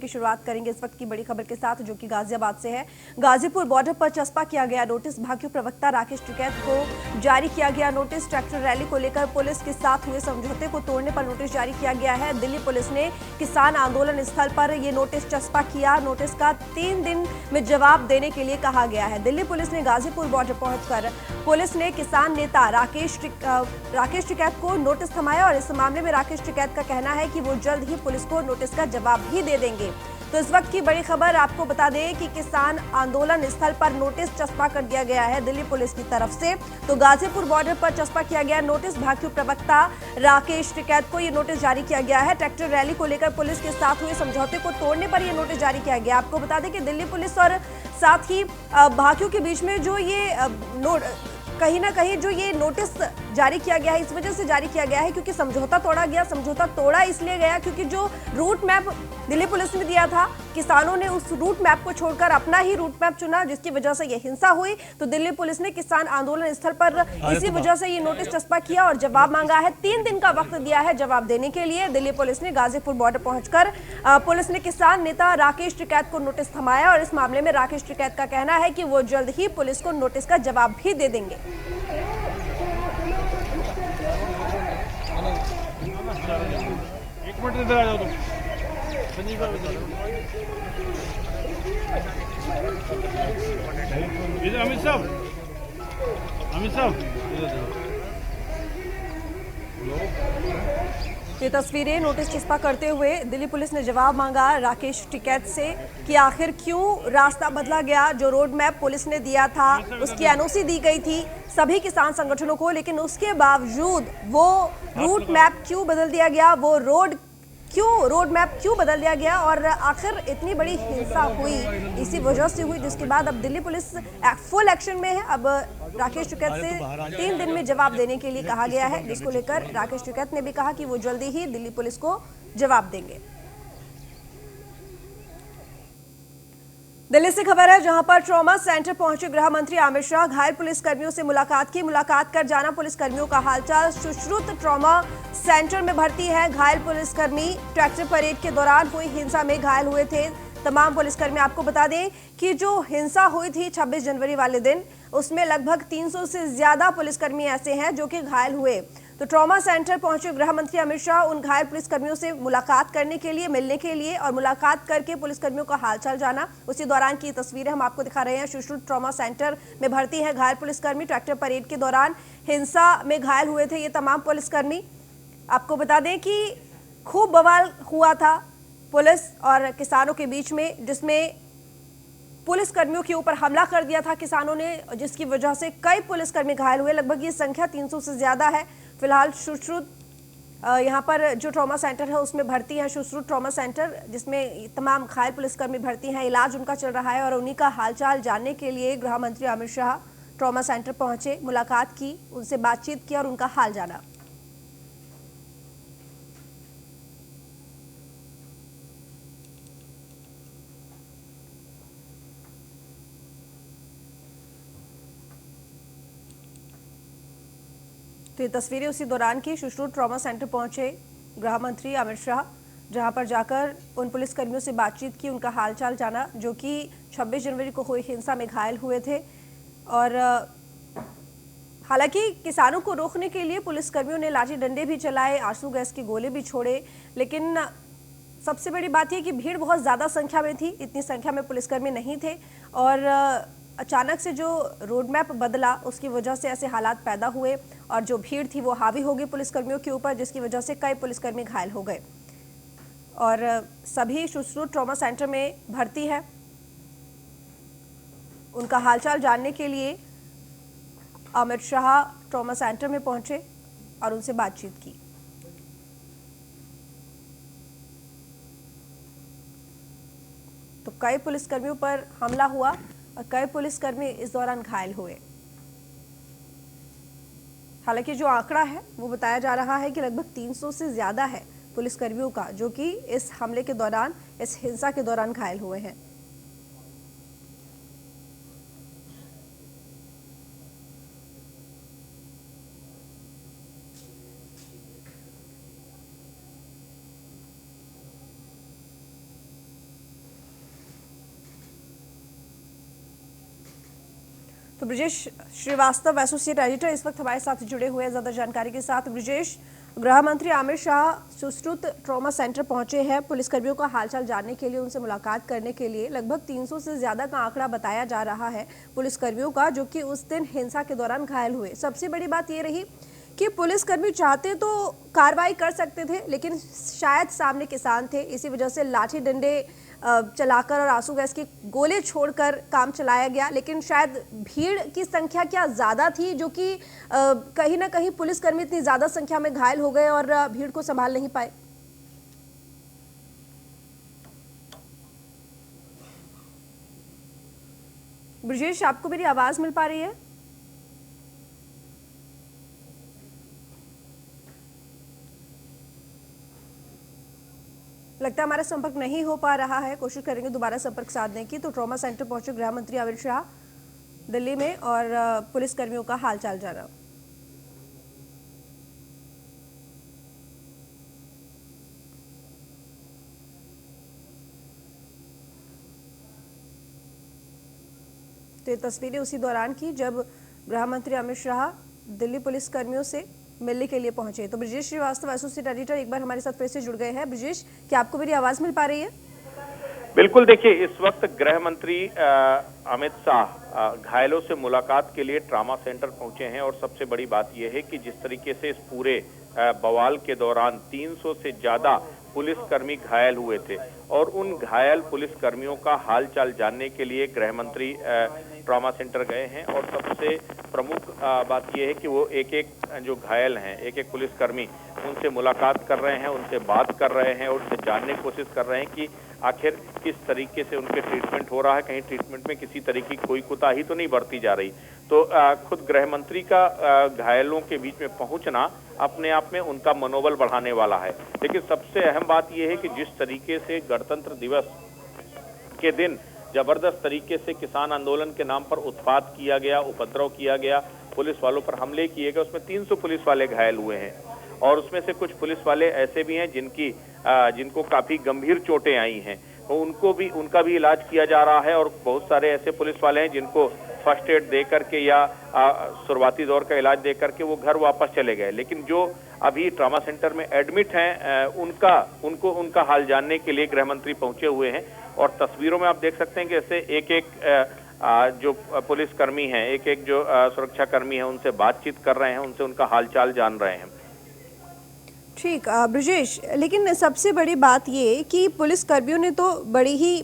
की शुरुआत करेंगे इस वक्त की बड़ी खबर के साथ, जो कि गाजियाबाद से है। गाजीपुर बॉर्डर पर चस्पा किया गया नोटिस, भाकियू प्रवक्ता राकेश टिकैत को जारी किया गया नोटिस। ट्रैक्टर रैली को लेकर पुलिस के साथ हुए समझौते को तोड़ने पर नोटिस जारी किया गया है। दिल्ली पुलिस ने किसान आंदोलन स्थल पर यह नोटिस चस्पा किया। नोटिस का 3 दिन में जवाब देने के लिए कहा गया है। दिल्ली पुलिस ने गाजीपुर बॉर्डर पहुंचकर पुलिस ने किसान नेता राकेश टिकैत को नोटिस थमाया और इस मामले में राकेश टिकैत का कहना है कि वो जल्द ही पुलिस को नोटिस का जवाब भी दे देंगे। तो इस वक्त की बड़ी खबर आपको बता दें कि किसान आंदोलन स्थल पर नोटिस चस्पा कर दिया गया है दिल्ली पुलिस की तरफ से। तो गाजीपुर बॉर्डर पर चस्पा किया गया नोटिस, भाकियू प्रवक्ता राकेश टिकैत को ये नोटिस जारी किया गया है। ट्रैक्टर रैली को लेकर पुलिस के साथ हुए समझौते को तोड़ने पर यह नोटिस जारी किया गया। आपको बता दें कि दिल्ली पुलिस और साथ ही भाकियू के बीच में जो ये कहीं ना कहीं जो ये नोटिस जारी किया गया है, इस वजह से जारी किया गया है क्योंकि समझौता तोड़ा गया। समझौता तोड़ा इसलिए गया क्योंकि जो रूट मैप दिल्ली पुलिस ने दिया था, किसानों ने उस रूट मैप को छोड़कर अपना ही रूट मैप चुना, जिसकी वजह से ये हिंसा हुई। तो दिल्ली पुलिस ने किसान आंदोलन स्थल पर इसी वजह से ये नोटिस चस्पा किया और जवाब मांगा है। 3 दिन का वक्त दिया है जवाब देने के लिए। दिल्ली पुलिस ने गाजीपुर बॉर्डर पहुंचकर पुलिस ने किसान नेता राकेश टिकैत को नोटिस थमाया और इस मामले में राकेश टिकैत का कहना है कि वो जल्द ही पुलिस को नोटिस का जवाब भी दे देंगे। एक मिनट इधर आ जाओ तुम। संजीव इधर, अमित साहब ये तस्वीरें नोटिस चस्पा करते हुए दिल्ली पुलिस ने जवाब मांगा राकेश टिकैत से कि आखिर क्यों रास्ता बदला गया। जो रोड मैप पुलिस ने दिया था उसकी एनओसी दी गई थी सभी किसान संगठनों को, लेकिन उसके बावजूद वो रूट मैप क्यों बदल दिया गया, वो रोड मैप क्यों बदल दिया गया और आखिर इतनी बड़ी हिंसा हुई इसी वजह से हुई, जिसके बाद अब दिल्ली पुलिस फुल एक्शन में है। अब राकेश टिकैत से 3 दिन में जवाब देने के लिए कहा गया है, जिसको लेकर राकेश टिकैत ने भी कहा कि वो जल्दी ही दिल्ली पुलिस को जवाब देंगे। दिल्ली से खबर है, जहां पर ट्रॉमा सेंटर पहुंचे गृह मंत्री अमित शाह। घायल पुलिसकर्मियों से मुलाकात की। मुलाकात कर जाना पुलिसकर्मियों का हालचाल। सुश्रुत ट्रॉमा सेंटर में भर्ती है घायल पुलिसकर्मी। ट्रैक्टर परेड के दौरान हुई हिंसा में घायल हुए थे तमाम पुलिसकर्मी। आपको बता दें कि जो हिंसा हुई थी 26 जनवरी वाले दिन, उसमें लगभग 300 से ज्यादा पुलिसकर्मी ऐसे हैं जो कि घायल हुए। तो ट्रॉमा सेंटर पहुंचे गृह मंत्री अमित शाह उन घायल पुलिसकर्मियों से मुलाकात करने के लिए, मिलने के लिए और मुलाकात करके पुलिसकर्मियों का हालचाल जाना। उसी दौरान की तस्वीरें हम आपको दिखा रहे हैं। सुश्रुत ट्रॉमा सेंटर में भर्ती है घायल पुलिसकर्मी। ट्रैक्टर परेड के दौरान हिंसा में घायल हुए थे ये तमाम पुलिसकर्मी। आपको बता दें कि खूब बवाल हुआ था पुलिस और किसानों के बीच में, जिसमें पुलिसकर्मियों के ऊपर हमला कर दिया था किसानों ने, जिसकी वजह से कई पुलिसकर्मी घायल हुए। लगभग ये संख्या 300 से ज्यादा है। फिलहाल सुश्रुत यहाँ पर जो ट्रॉमा सेंटर है उसमें भर्ती है सुश्रुत ट्रॉमा सेंटर, जिसमें तमाम घायल पुलिसकर्मी भर्ती हैं। इलाज उनका चल रहा है और उन्हीं का हालचाल जानने के लिए गृह मंत्री अमित शाह ट्रॉमा सेंटर पहुंचे, मुलाकात की, उनसे बातचीत की और उनका हाल जाना। तो ये तस्वीरें उसी दौरान की। सुश्रुत ट्रॉमा सेंटर पहुंचे गृह मंत्री अमित शाह, जहां पर जाकर उन पुलिसकर्मियों से बातचीत की, उनका हालचाल जाना जो कि 26 जनवरी को हुई हिंसा में घायल हुए थे। और हालांकि किसानों को रोकने के लिए पुलिसकर्मियों ने लाठी डंडे भी चलाए, आंसू गैस के गोले भी छोड़े, लेकिन सबसे बड़ी बात यह कि भीड़ बहुत ज़्यादा संख्या में थी। इतनी संख्या में पुलिसकर्मी नहीं थे और अचानक से जो रोड मैप बदला उसकी वजह से ऐसे हालात पैदा हुए और जो भीड़ थी वो हावी हो गई पुलिसकर्मियों के ऊपर, जिसकी वजह से कई पुलिसकर्मी घायल हो गए और सभी सुश्रुत ट्रॉमा सेंटर में भर्ती है। उनका हालचाल जानने के लिए अमित शाह ट्रॉमा सेंटर में पहुंचे और उनसे बातचीत की। तो कई पुलिसकर्मियों पर हमला हुआ और कई पुलिसकर्मी इस दौरान घायल हुए। हालांकि जो आंकड़ा है वो बताया जा रहा है कि लगभग 300 से ज्यादा है पुलिसकर्मियों का जो कि इस हमले के दौरान, इस हिंसा के दौरान घायल हुए हैं। तो ब्रजेश श्रीवास्तव एसोसिएट एडिटर इस वक्त हमारे साथ जुड़े हुए हैं ज्यादा जानकारी के साथ। ब्रजेश, गृह मंत्री अमित शाह सुश्रुत ट्रॉमा सेंटर पहुंचे हैं पुलिसकर्मियों का हालचाल जानने के लिए, उनसे मुलाकात करने के लिए। लगभग 300 से ज्यादा का आंकड़ा बताया जा रहा है पुलिसकर्मियों का, जो कि उस दिन हिंसा के दौरान घायल हुए। सबसे बड़ी बात ये रही कि पुलिसकर्मी चाहते तो कार्रवाई कर सकते थे, लेकिन शायद सामने किसान थे, इसी वजह से लाठी डंडे चलाकर और आंसू गैस के गोले छोड़कर काम चलाया गया। लेकिन शायद भीड़ की संख्या क्या ज़्यादा थी, जो कि कहीं ना कहीं पुलिसकर्मी इतनी ज़्यादा संख्या में घायल हो गए और भीड़ को संभाल नहीं पाए। ब्रजेश, आपको मेरी आवाज़ मिल पा रही है? लगता है हमारा संपर्क नहीं हो पा रहा है, कोशिश करेंगे दोबारा संपर्क साधने की। तो ट्रॉमा सेंटर पहुंचे गृह मंत्री अमित शाह दिल्ली में और पुलिसकर्मियों का हालचाल जाना। तो ये तस्वीरें उसी दौरान की जब गृह मंत्री अमित शाह दिल्ली पुलिसकर्मियों से मिलने के लिए पहुंचे। तो ब्रजेश श्रीवास्तव एसोसिएट एडिटर एक बार हमारे साथ फिर से जुड़ गए हैं। ब्रजेश, क्या आपको मेरी आवाज मिल पा रही है? बिल्कुल, देखिए इस वक्त गृह मंत्री अमित शाह घायलों से मुलाकात के लिए ट्रॉमा सेंटर पहुंचे हैं। और सबसे बड़ी बात यह है कि जिस तरीके से इस पूरे बवाल के दौरान 300 से ज्यादा पुलिसकर्मी घायल हुए थे और उन घायल पुलिसकर्मियों का हालचाल जानने के लिए गृह मंत्री ट्रॉमा सेंटर गए हैं। और सबसे प्रमुख बात यह है कि वो एक एक जो घायल हैं, एक एक पुलिसकर्मी, उनसे मुलाकात कर रहे हैं, उनसे बात कर रहे हैं और उनसे जानने की कोशिश कर रहे हैं कि आखिर किस तरीके से उनके ट्रीटमेंट हो रहा है, कहीं ट्रीटमेंट में किसी तरीके की कोई कोताही तो नहीं बरती जा रही। तो खुद गृह मंत्री का घायलों के बीच में पहुंचना अपने आप में उनका मनोबल बढ़ाने वाला है। लेकिन सबसे अहम बात यह है कि जिस तरीके से गणतंत्र दिवस के दिन जबरदस्त तरीके से किसान आंदोलन के नाम पर उत्पात किया गया, उपद्रव किया गया, पुलिस वालों पर हमले किए गए, उसमें 300 पुलिस वाले घायल हुए हैं। और उसमें से कुछ पुलिस वाले ऐसे भी हैं जिनको काफी गंभीर चोटें आई हैं, तो उनका भी इलाज किया जा रहा है। और बहुत सारे ऐसे पुलिस वाले हैं जिनको फर्स्ट एड दे करके या शुरुआती दौर का इलाज दे करके वो घर वापस चले गए। लेकिन जो अभी ट्रॉमा सेंटर में एडमिट हैं उनका हाल जानने के लिए गृह मंत्री पहुंचे हुए हैं। और तस्वीरों में आप देख सकते हैं कि ऐसे एक एक जो पुलिसकर्मी हैं, एक एक जो सुरक्षा कर्मी हैं, उनसे बातचीत कर रहे हैं, उनसे उनका हालचाल जान रहे हैं। ठीक ब्रजेश, लेकिन सबसे बड़ी बात ये कि पुलिसकर्मियों ने तो बड़ी ही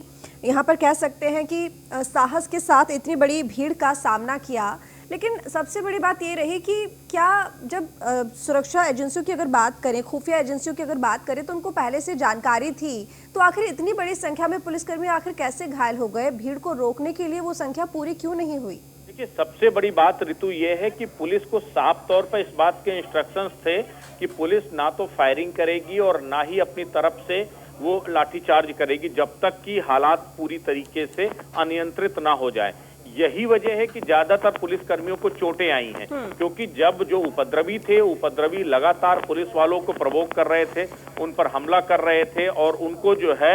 यहाँ पर कह सकते हैं कि साहस के साथ इतनी बड़ी भीड़ का सामना किया। लेकिन सबसे बड़ी बात ये रही कि क्या जब सुरक्षा एजेंसियों की अगर बात करें, खुफिया एजेंसियों की अगर बात करें, तो उनको पहले से जानकारी थी, तो आखिर इतनी बड़ी संख्या में पुलिसकर्मी आखिर कैसे घायल हो गए? भीड़ को रोकने के लिए वो संख्या पूरी क्यों नहीं हुई? देखिए, सबसे बड़ी बात ऋतु ये है कि पुलिस को साफ तौर पर इस बात के इंस्ट्रक्शंस थे कि पुलिस ना तो फायरिंग करेगी और ना ही अपनी तरफ से वो लाठीचार्ज करेगी जब तक कि हालात पूरी तरीके से अनियंत्रित ना हो जाए। यही वजह है कि ज्यादातर पुलिसकर्मियों को चोटें आई हैं, क्योंकि जब जो उपद्रवी लगातार पुलिस वालों को प्रवोक कर रहे थे, उन पर हमला कर रहे थे और उनको जो है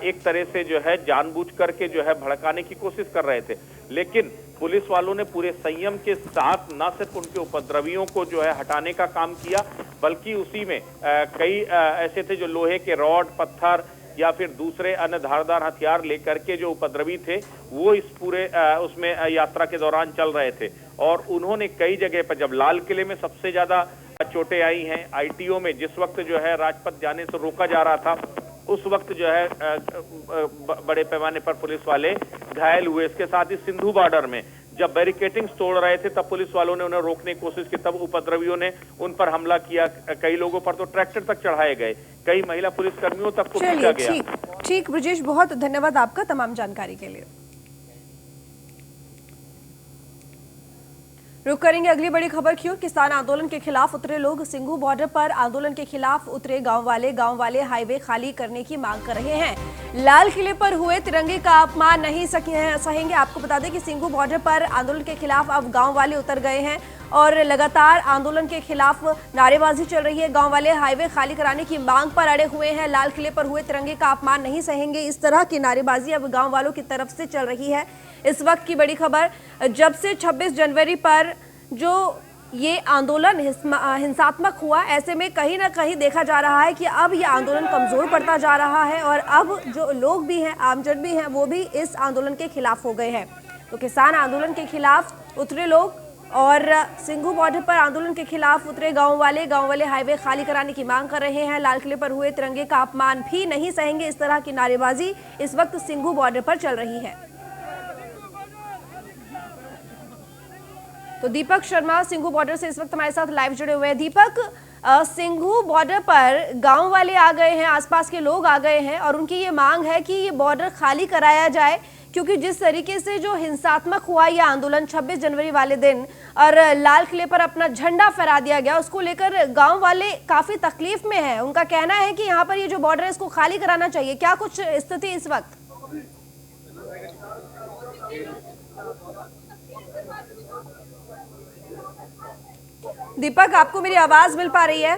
एक तरह से जो है जानबूझ करके जो है भड़काने की कोशिश कर रहे थे। लेकिन पुलिस वालों ने पूरे संयम के साथ न सिर्फ उनके उपद्रवियों को जो है हटाने का काम किया, बल्कि उसी में कई ऐसे थे जो लोहे के रॉड, पत्थर या फिर दूसरे अन्य धारदार हथियार लेकर के जो उपद्रवी थे वो इस पूरे उसमें यात्रा के दौरान चल रहे थे। और उन्होंने कई जगह पर, जब लाल किले में सबसे ज्यादा चोटें आई हैं, ITO में जिस वक्त जो है राजपथ जाने से रोका जा रहा था, उस वक्त जो है बड़े पैमाने पर पुलिस वाले घायल हुए। इसके साथ ही सिंधु बॉर्डर में जब बैरिकेटिंग तोड़ रहे थे तब पुलिस वालों ने उन्हें रोकने की कोशिश की, तब उपद्रवियों ने उन पर हमला किया। कई लोगों पर तो ट्रैक्टर तक चढ़ाए गए, कई महिला पुलिसकर्मियों तक को पीटा गया। ठीक ब्रजेश, बहुत धन्यवाद आपका तमाम जानकारी के लिए। रुक करेंगे अगली बड़ी खबर की ओर। किसान आंदोलन के खिलाफ उतरे लोग, सिंघू बॉर्डर पर आंदोलन के खिलाफ उतरे गांव वाले हाईवे खाली करने की मांग कर रहे हैं। लाल किले पर हुए तिरंगे का अपमान नहीं सहेंगे। आपको बता दें कि सिंघू बॉर्डर पर आंदोलन के खिलाफ अब गांव वाले उतर गए हैं और लगातार आंदोलन के खिलाफ नारेबाजी चल रही है। गांव वाले हाईवे खाली कराने की मांग पर अड़े हुए हैं। लाल किले पर हुए तिरंगे का अपमान नहीं सहेंगे, इस तरह की नारेबाजी अब गांव वालों की तरफ से चल रही है। इस वक्त की बड़ी खबर, जब से 26 जनवरी पर जो ये आंदोलन हिंसात्मक हुआ, ऐसे में कहीं ना कहीं देखा जा रहा है कि अब ये आंदोलन कमजोर पड़ता जा रहा है और अब जो लोग भी हैं, आमजन भी हैं, वो भी इस आंदोलन के खिलाफ हो गए हैं। तो किसान आंदोलन के खिलाफ उतरे लोग और सिंघू बॉर्डर पर आंदोलन के खिलाफ उतरे गांव वाले हाईवे खाली कराने की मांग कर रहे हैं। लाल किले पर हुए तिरंगे का अपमान भी नहीं सहेंगे, इस तरह की नारेबाजी इस वक्त सिंघू बॉर्डर पर चल रही है। तो दीपक शर्मा सिंघू बॉर्डर से इस वक्त हमारे साथ लाइव जुड़े हुए हैं। दीपक, सिंघू बॉर्डर पर गांव वाले आ गए हैं, आसपास के लोग आ गए हैं और उनकी ये मांग है कि ये बॉर्डर खाली कराया जाए, क्योंकि जिस तरीके से जो हिंसात्मक हुआ ये आंदोलन 26 जनवरी वाले दिन और लाल किले पर अपना झंडा फहरा दिया गया, उसको लेकर गांव वाले काफी तकलीफ में हैं। उनका कहना है कि यहाँ पर ये जो बॉर्डर है इसको खाली कराना चाहिए। क्या कुछ स्थिति इस वक्त? दीपक, आपको मेरी आवाज मिल पा रही है?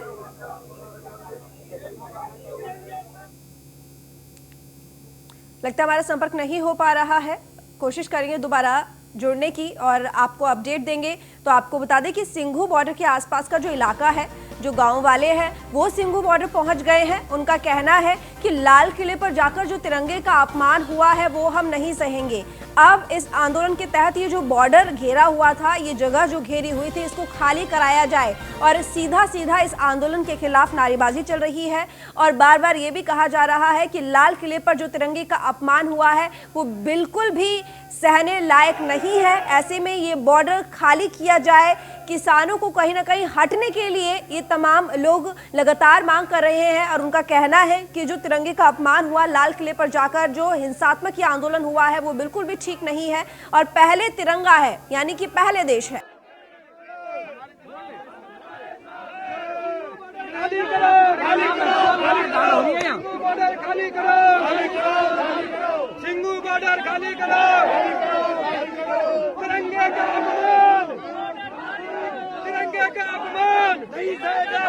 लगता है हमारा संपर्क नहीं हो पा रहा है। कोशिश करेंगे दोबारा जुड़ने की और आपको अपडेट देंगे। तो आपको बता दें कि सिंघू बॉर्डर के आसपास का जो इलाका है, जो गांव वाले हैं वो सिंघू बॉर्डर पहुंच गए हैं। उनका कहना है कि लाल किले पर जाकर जो तिरंगे का अपमान हुआ है वो हम नहीं सहेंगे। अब इस आंदोलन के तहत ये जो बॉर्डर घेरा हुआ था, ये जगह जो घेरी हुई थी, इसको खाली कराया जाए और सीधा सीधा इस आंदोलन के खिलाफ नारेबाजी चल रही है। और बार बार ये भी कहा जा रहा है कि लाल किले पर जो तिरंगे का अपमान हुआ है वो बिल्कुल भी सहने लायक नहीं है। ऐसे में ये बॉर्डर खाली किया जाए। किसानों को कहीं ना कहीं हटने के लिए ये तमाम लोग लगातार मांग कर रहे हैं और उनका कहना है कि जो तिरंगे का अपमान हुआ, लाल किले पर जाकर जो हिंसात्मक ये आंदोलन हुआ है वो बिल्कुल भी ठीक नहीं है और पहले तिरंगा है, यानी कि पहले देश है। खाली करो, खाली करो, खाली करो, सिंघू बॉर्डर खाली करो, तिरंगे का अपमान, तिरंगे का अपमान नहीं सहेगा,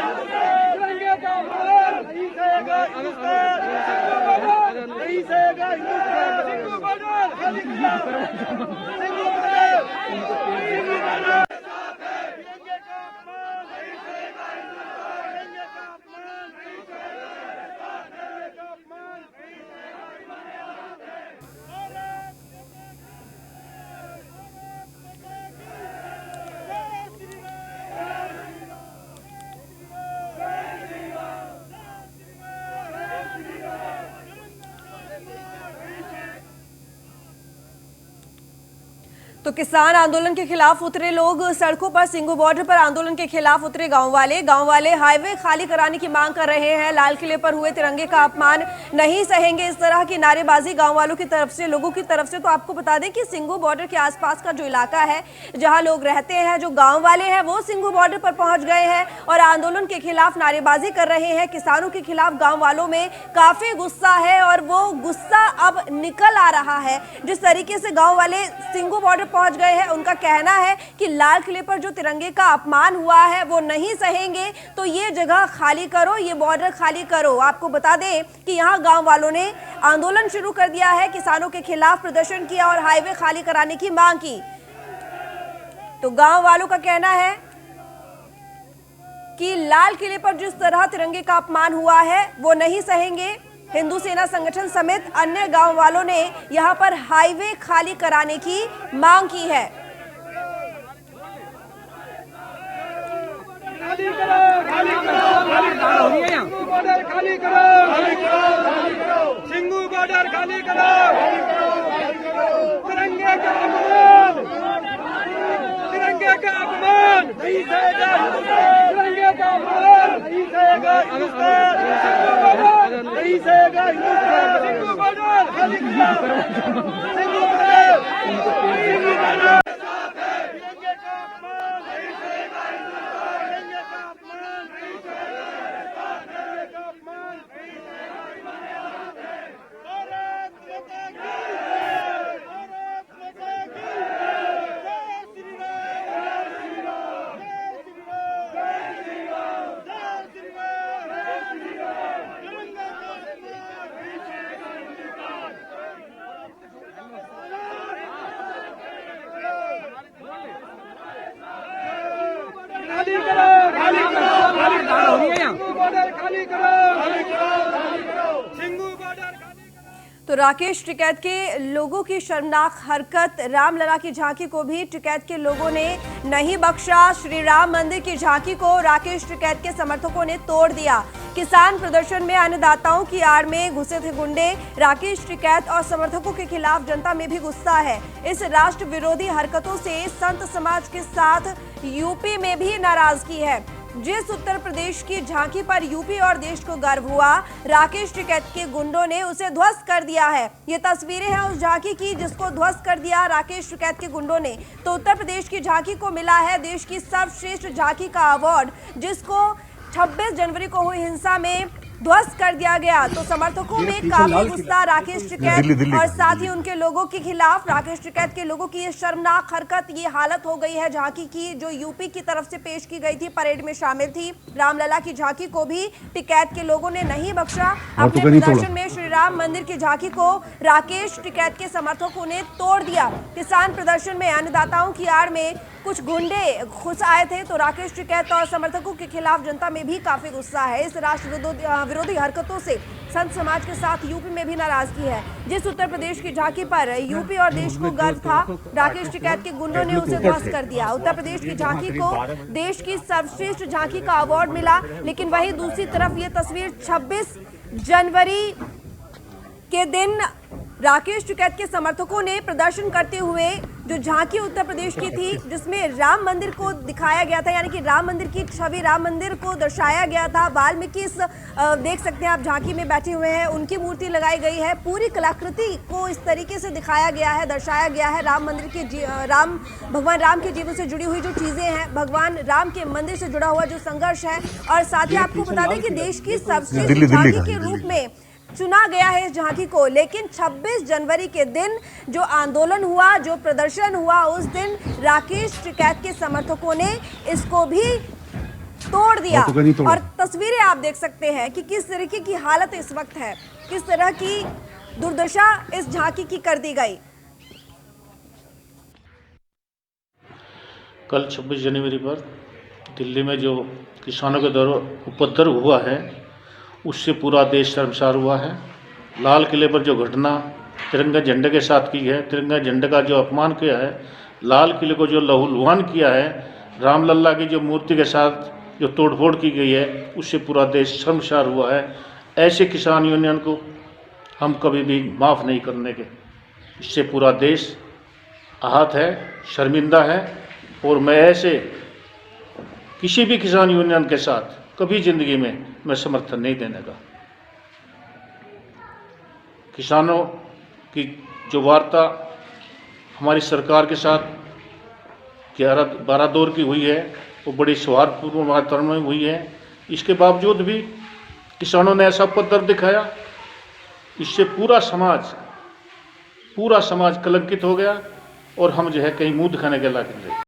तिरंगे का अपमान नहीं सहेगा हिंदुस्तान, नहीं सहेगा हिंदुस्तान, सिंघू बॉर्डर खाली करो, सिंघू बॉर्डर, सिंघू बॉर्डर, तिरंगे का अपमान नहीं सहेगा हिंदुस्तान, तिरंगे का अपमान नहीं सहेगा, तिरंगे का अपमान नहीं तो किसान आंदोलन के खिलाफ उतरे लोग सड़कों पर, सिंघू बॉर्डर पर आंदोलन के खिलाफ उतरे गांव वाले हाईवे खाली कराने की मांग कर रहे हैं। लाल किले पर हुए तिरंगे का अपमान नहीं सहेंगे, इस तरह की नारेबाजी गांव वालों की तरफ से, लोगों की तरफ से। तो आपको बता दें कि सिंघू बॉर्डर के आसपास का जो इलाका है, जहां लोग रहते हैं, जो गाँव वाले हैं, वो सिंघू बॉर्डर पर पहुंच गए हैं और आंदोलन के खिलाफ नारेबाजी कर रहे हैं। किसानों के खिलाफ गाँव वालों में काफी गुस्सा है और वो गुस्सा अब निकल आ रहा है। जिस तरीके से गाँव वाले सिंघू बॉर्डर पहुंच गए हैं, उनका कहना है कि लाल किले पर जो तिरंगे का अपमान हुआ है वो नहीं सहेंगे, तो ये जगह खाली करो, ये बॉर्डर खाली करो। आपको बता दें कि यहाँ गांव वालों ने आंदोलन शुरू कर दिया है, किसानों के खिलाफ प्रदर्शन किया और हाईवे खाली कराने की मांग की। तो गांव वालों का कहना है कि लाल किले पर जिस तरह तिरंगे का अपमान हुआ है वो नहीं सहेंगे। हिंदू सेना संगठन समेत अन्य गांव वालों ने यहां पर हाईवे खाली कराने की मांग की है। खाली करो, खाली करो, बॉर्डर खाली करो, सिंघू बॉर्डर खाली करो, तिरंगे का अपमान, तिरंगे का अपमान नहीं सहेगा हिंदुस्तान, तिरंगे का अपमान नहीं सहेगा हिंदुस्तान, नहीं सहेगा हिंदुस्तान, सिंघू बॉर्डर खाली करो, सिंघू बॉर्डर, सिंघू बॉर्डर, तिरंगे का अपमान नहीं सहेगा हिंदुस्तान, तिरंगे का अपमान नहीं सहेगा, तिरंगे का अपमान नहीं सहेगा, भारत माता की जय, भारत माता की जय, जय श्री राम, जय श्री राम, तो राकेश टिकैत के लोगों की शर्मनाक हरकत, रामलला की झांकी को भी टिकैत के लोगों ने नहीं बख्शा। श्री राम मंदिर की झांकी को राकेश टिकैत के समर्थकों ने तोड़ दिया। किसान प्रदर्शन में अन्नदाताओं की आड़ में घुसे थे गुंडे। राकेश टिकैत और समर्थकों के खिलाफ जनता में भी गुस्सा है। इस राष्ट्र विरोधी हरकतों से संत समाज के साथ यूपी में भी नाराजगी है। जिस उत्तर प्रदेश की झांकी पर यूपी और देश को गर्व हुआ, राकेश टिकैत के गुंडों ने उसे ध्वस्त कर दिया है। ये तस्वीरें हैं उस झांकी की जिसको ध्वस्त कर दिया राकेश टिकैत के गुंडों ने। तो उत्तर प्रदेश की झांकी को मिला है देश की सर्वश्रेष्ठ झांकी का अवार्ड, जिसको 26 जनवरी को हुई हिंसा में ध्वस्त कर दिया गया। तो समर्थकों में काफी गुस्सा राकेश टिकैत और साथ ही उनके लोगों के खिलाफ। राकेश टिकैत के लोगों की ये शर्मनाक हरकत, ये हालत हो गई है झांकी की, जो यूपी की तरफ से पेश की गई थी, परेड में शामिल थी। रामलला की झांकी को भी टिकैत के लोगों ने नहीं बख्शा। अपने प्रदर्शन में श्री राम मंदिर की झांकी को राकेश टिकैत के समर्थकों ने तोड़ दिया। किसान प्रदर्शन में अन्नदाताओं की आड़ में कुछ गुंडे घुस आए थे। तो राकेश टिकैत और समर्थकों के खिलाफ जनता में भी काफी गुस्सा है। इस राष्ट्र विरोधी हरकतों से संत समाज के साथ यूपी में भी नाराजगी है। जिस उत्तर प्रदेश की झांकी पर यूपी और देश को गर्व था, राकेश टिकैत के गुंडों ने उसे ध्वस्त कर दिया। उत्तर प्रदेश की झांकी को देश की सर्वश्रेष्ठ झांकी का अवार्ड मिला। लेकिन वहीं दूसरी तरफ ये तस्वीर 26 जनवरी के दिन राकेश टिकैत के समर्थकों ने प्रदर्शन करते हुए जो झांकी उत्तर प्रदेश की थी, जिसमें राम मंदिर को दिखाया गया था, यानी कि राम मंदिर की छवि, राम मंदिर को दर्शाया गया था। वाल्मीकि देख सकते हैं आप झांकी में बैठे हुए हैं, उनकी मूर्ति लगाई गई है। पूरी कलाकृति को इस तरीके से दिखाया गया है, दर्शाया गया है। राम मंदिर के भगवान राम के जीवन से जुड़ी हुई जो चीजें हैं, भगवान राम के मंदिर से जुड़ा हुआ जो संघर्ष है, और साथ ही आपको बता दें कि देश की सबसे झांकी के रूप में चुना गया है इस झांकी को। लेकिन 26 जनवरी के दिन जो आंदोलन हुआ, जो प्रदर्शन हुआ, उस दिन राकेश टिकैत के समर्थकों ने इसको भी तोड़ दिया। और तस्वीरें आप देख सकते हैं कि किस तरीके की हालत इस वक्त है, किस तरह की दुर्दशा इस झांकी की कर दी गई। कल 26 जनवरी पर दिल्ली में जो किसानों के द्वारा उपद्रव हुआ है, उससे पूरा देश शर्मसार हुआ है। लाल किले पर जो घटना तिरंगा झंडे के साथ की है, तिरंगा झंडे का जो अपमान किया है, लाल किले को जो लहूलुहान किया है, रामलला की जो मूर्ति के साथ जो तोड़फोड़ की गई है, उससे पूरा देश शर्मसार हुआ है। ऐसे किसान यूनियन को हम कभी भी माफ़ नहीं करने के। इससे पूरा देश आहत है, शर्मिंदा है। और मैं ऐसे किसी भी किसान यूनियन के साथ कभी ज़िंदगी में मैं समर्थन नहीं देने का। किसानों की जो वार्ता हमारी सरकार के साथ 12 दौर की हुई है, वो बड़ी सौहार्दपूर्ण वातावरण में हुई है। इसके बावजूद भी किसानों ने ऐसा उपद्रव दिखाया, इससे पूरा समाज कलंकित हो गया और हम जो है कहीं मुंह दिखाने के लायक नहीं रहे।